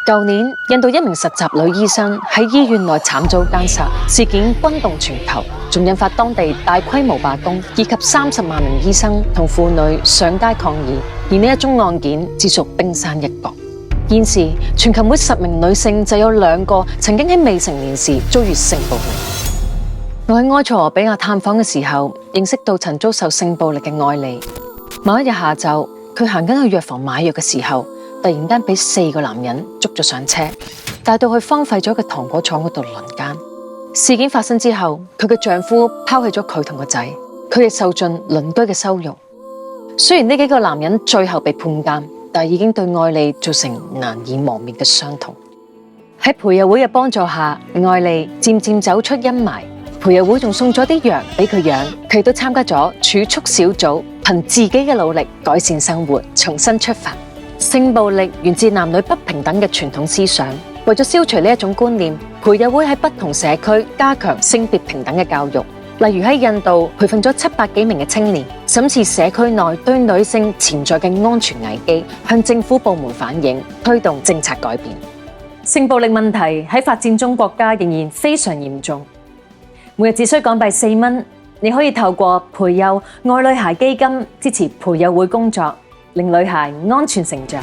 舊年，印度一名實習女醫生喺醫院內慘遭姦殺，事件轟動全球，仲引發當地大規模罷工，以及30萬名醫生同婦女上街抗議。而呢一宗案件只屬冰山一角。現時，全球每10名女性就有2個曾經喺未成年時遭遇性暴力。我喺埃塞俄比亞探訪嘅時候，認識到曾遭受性暴力嘅愛莉。某一日下晝，佢行緊去藥房買藥嘅時候，突然間俾4個男人捉咗上車，帶到去荒廢咗嘅糖果廠嗰度輪姦。事件發生之後，佢嘅丈夫拋棄咗佢同個仔，佢亦受盡鄰居嘅羞辱。雖然呢幾個男人最後被判監，但已經對愛莉造成難以磨滅嘅傷痛。喺培幼會嘅幫助下，愛莉漸漸走出陰霾。培幼會仲送咗啲藥俾佢養，佢亦都參加咗儲蓄小組，憑自己嘅努力改善生活，重新出發。性暴力源自男女不平等嘅傳統思想，為咗消除呢一種觀念，培幼會喺不同社區加強性別平等嘅教育。例如喺印度培訓咗700幾名嘅青年，審視社區內對女性潛在嘅安全危機，向政府部門反映，推動政策改變。性暴力問題喺發展中國家仍然非常嚴重。每日只需港幣4蚊，你可以透過培幼愛女孩基金支持培幼會工作，令女孩安全成長。